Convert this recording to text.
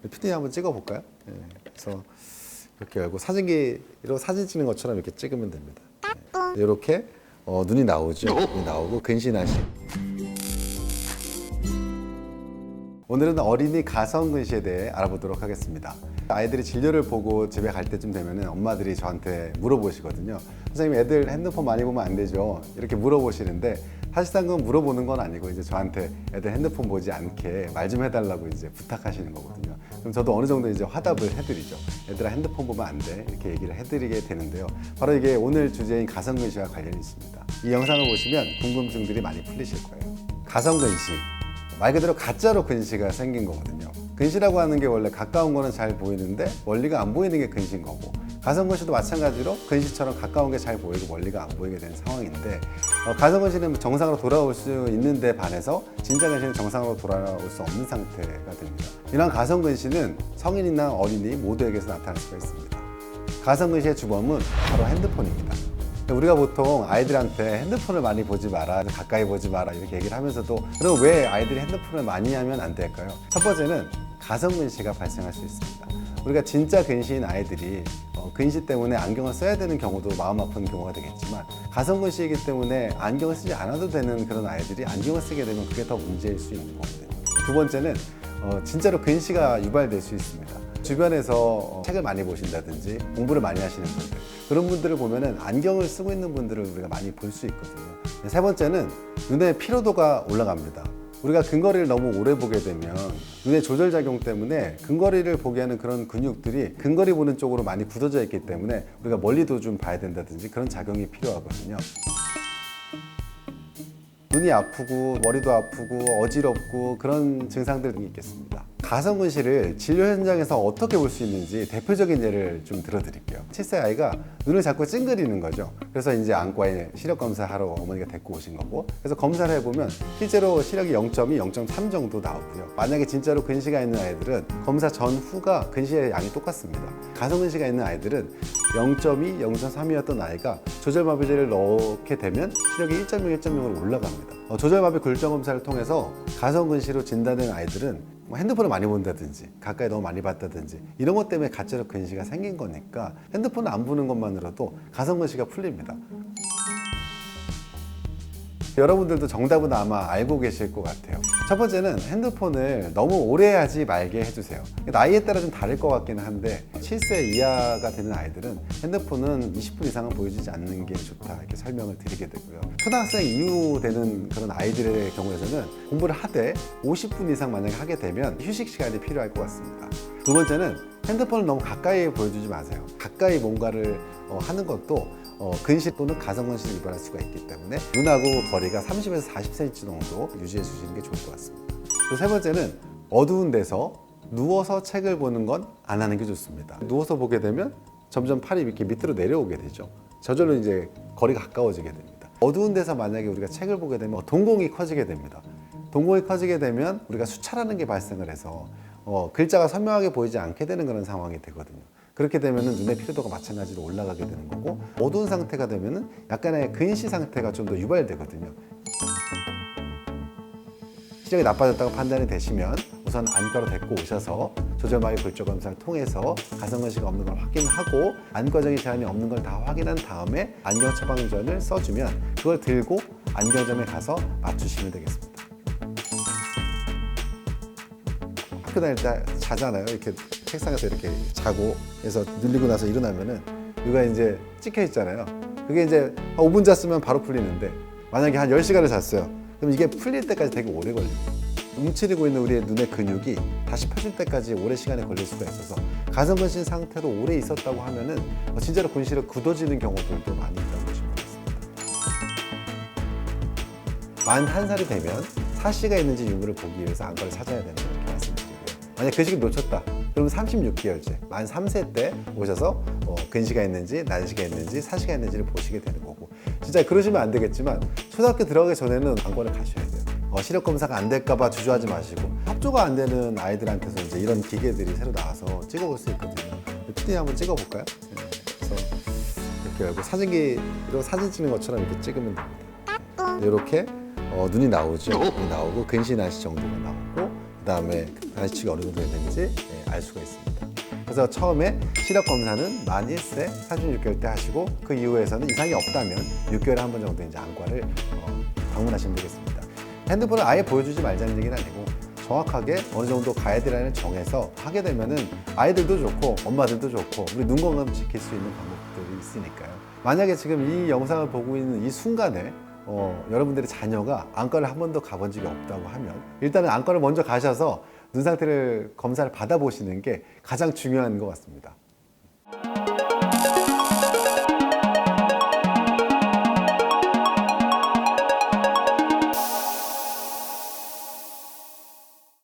피디님 한번 찍어볼까요? 네. 그래서 이렇게 열고 사진기로 사진 찍는 것처럼 이렇게 찍으면 됩니다. 네. 이렇게 눈이 나오죠. 눈이 나오고 근시나시. 오늘은 어린이 가성 근시에 대해 알아보도록 하겠습니다. 아이들이 진료를 보고 집에 갈 때쯤 되면 엄마들이 저한테 물어보시거든요. 선생님, 애들 핸드폰 많이 보면 안 되죠? 이렇게 물어보시는데 사실상 그건 물어보는 건 아니고 이제 저한테 애들 핸드폰 보지 않게 말 좀 해달라고 이제 부탁하시는 거거든요. 그럼 저도 어느 정도 이제 화답을 해드리죠. 얘들아, 핸드폰 보면 안 돼. 이렇게 얘기를 해드리게 되는데요. 바로 이게 오늘 주제인 가성근시와 관련이 있습니다. 이 영상을 보시면 궁금증들이 많이 풀리실 거예요. 가성근시. 말 그대로 가짜로 근시가 생긴 거거든요. 근시라고 하는 게 원래 가까운 거는 잘 보이는데 멀리가 안 보이는 게 근시인 거고, 가성근시도 마찬가지로 근시처럼 가까운 게 잘 보이고 멀리가 안 보이게 되는 상황인데, 가성근시는 정상으로 돌아올 수 있는데 반해서 진짜 근시는 정상으로 돌아올 수 없는 상태가 됩니다. 이런 가성근시는 성인이나 어린이 모두에게서 나타날 수가 있습니다. 가성근시의 주범은 바로 핸드폰입니다. 우리가 보통 아이들한테 핸드폰을 많이 보지 마라, 가까이 보지 마라 이렇게 얘기를 하면서도, 그럼 왜 아이들이 핸드폰을 많이 하면 안 될까요? 첫 번째는 가성근시가 발생할 수 있습니다. 우리가 진짜 근시인 아이들이 근시 때문에 안경을 써야 되는 경우도 마음 아픈 경우가 되겠지만, 가성근시이기 때문에 안경을 쓰지 않아도 되는 그런 아이들이 안경을 쓰게 되면 그게 더 문제일 수 있는 거거든요. 두 번째는 진짜로 근시가 유발될 수 있습니다. 주변에서 책을 많이 보신다든지 공부를 많이 하시는 분들, 그런 분들을 보면은 안경을 쓰고 있는 분들을 우리가 많이 볼 수 있거든요. 세 번째는 눈의 피로도가 올라갑니다. 우리가 근거리를 너무 오래 보게 되면 눈의 조절작용 때문에 근거리를 보게 하는 그런 근육들이 근거리 보는 쪽으로 많이 굳어져 있기 때문에 우리가 멀리도 좀 봐야 된다든지 그런 작용이 필요하거든요. 눈이 아프고 머리도 아프고 어지럽고 그런 증상들이 있겠습니다. 가성근시를 진료 현장에서 어떻게 볼 수 있는지 대표적인 예를 좀 들어드릴게요. 7세 아이가 눈을 자꾸 찡그리는 거죠. 그래서 이제 안과에 시력 검사하러 어머니가 데리고 오신 거고, 그래서 검사를 해보면 실제로 시력이 0.2, 0.3 정도 나오고요. 만약에 진짜로 근시가 있는 아이들은 검사 전후가 근시의 양이 똑같습니다. 가성근시가 있는 아이들은 0.2, 0.3이었던 아이가 조절마비제를 넣게 되면 시력이 1.0, 1.0으로 올라갑니다. 조절마비 굴절 검사를 통해서 가성근시로 진단된 아이들은 핸드폰을 많이 본다든지 가까이 너무 많이 봤다든지 이런 것 때문에 가짜로 근시가 생긴 거니까 핸드폰을 안 보는 것만으로도 가성근시가 풀립니다. 여러분들도 정답은 아마 알고 계실 것 같아요. 첫 번째는 핸드폰을 너무 오래 하지 말게 해주세요. 나이에 따라 좀 다를 것 같기는 한데 7세 이하가 되는 아이들은 핸드폰은 20분 이상은 보여주지 않는 게 좋다 이렇게 설명을 드리게 되고요. 초등학생 이후 되는 그런 아이들의 경우에는 공부를 하되 50분 이상 만약에 하게 되면 휴식 시간이 필요할 것 같습니다. 두 번째는 핸드폰을 너무 가까이 보여주지 마세요. 가까이 뭔가를 하는 것도 근시 또는 가성근시를 유발할 수가 있기 때문에 눈하고 거리가 30에서 40cm 정도 유지해 주시는 게 좋을 것 같습니다. 또 세 번째는 어두운 데서 누워서 책을 보는 건 안 하는 게 좋습니다. 누워서 보게 되면 점점 팔이 이렇게 밑으로 내려오게 되죠. 저절로 이제 거리가 가까워지게 됩니다. 어두운 데서 만약에 우리가 책을 보게 되면 동공이 커지게 됩니다. 동공이 커지게 되면 우리가 수차라는 게 발생을 해서 글자가 선명하게 보이지 않게 되는 그런 상황이 되거든요. 그렇게 되면 눈의 피로도가 마찬가지로 올라가게 되는 거고, 어두운 상태가 되면 약간의 근시 상태가 좀 더 유발되거든요. 시력이 나빠졌다고 판단이 되시면 우선 안과로 데리고 오셔서 조절마비 굴절 검사를 통해서 가성근시가 없는 걸 확인하고 안과적인 제한이 없는 걸 다 확인한 다음에 안경 처방전을 써주면 그걸 들고 안경점에 가서 맞추시면 되겠습니다. 학교 다닐 때 자잖아요. 이렇게 책상에서 이렇게 자고 해서 눌리고 나서 일어나면은 여기가 이제 찍혀 있잖아요. 그게 이제 5분 잤으면 바로 풀리는데 만약에 한 10시간을 잤어요. 그럼 이게 풀릴 때까지 되게 오래 걸려요. 움츠리고 있는 우리의 눈의 근육이 다시 펴질 때까지 오래 시간이 걸릴 수가 있어서 가성근시 상태로 오래 있었다고 하면은 진짜로 근시로 굳어지는 경우들도 많이 있다고 보시면 되겠습니다. 41살이 되면 사시가 있는지 유무를 보기 위해서 안과를 찾아야 되는 이렇게 말씀드리고요. 만약 그 시기 놓쳤다. 그럼 36개월째, 만 3세 때 오셔서 근시가 있는지, 난시가 있는지, 사시가 있는지를 보시게 되는 거고, 진짜 그러시면 안 되겠지만 초등학교 들어가기 전에는 안과를 가셔야 돼요. 시력 검사가 안 될까봐 주저하지 마시고, 협조가 안 되는 아이들한테서 이제 이런 기계들이 새로 나와서 찍어볼 수 있거든요. 피디님 한번 찍어볼까요? 네. 그래서 이렇게 열고 사진기로 사진 찍는 것처럼 이렇게 찍으면 됩니다. 이렇게 눈이 나오죠. 눈이 나오고 근시 난시 정도가 나오고, 그다음에 가시치기 어느 정도 됐는지 알 수가 있습니다. 그래서 처음에 시력 검사는 만 1세 46개월 때 하시고 그 이후에서는 이상이 없다면 6개월에 한 번 정도 이제 안과를 방문하시면 되겠습니다. 핸드폰을 아예 보여주지 말자는 얘기는 아니고 정확하게 어느 정도 가이드라인을 정해서 하게 되면은 아이들도 좋고 엄마들도 좋고 우리 눈 건강 지킬 수 있는 방법들이 있으니까요. 만약에 지금 이 영상을 보고 있는 이 순간에 여러분들의 자녀가 안과를 한 번도 가본 적이 없다고 하면 일단은 안과를 먼저 가셔서 눈 상태를 검사를 받아보시는 게 가장 중요한 것 같습니다.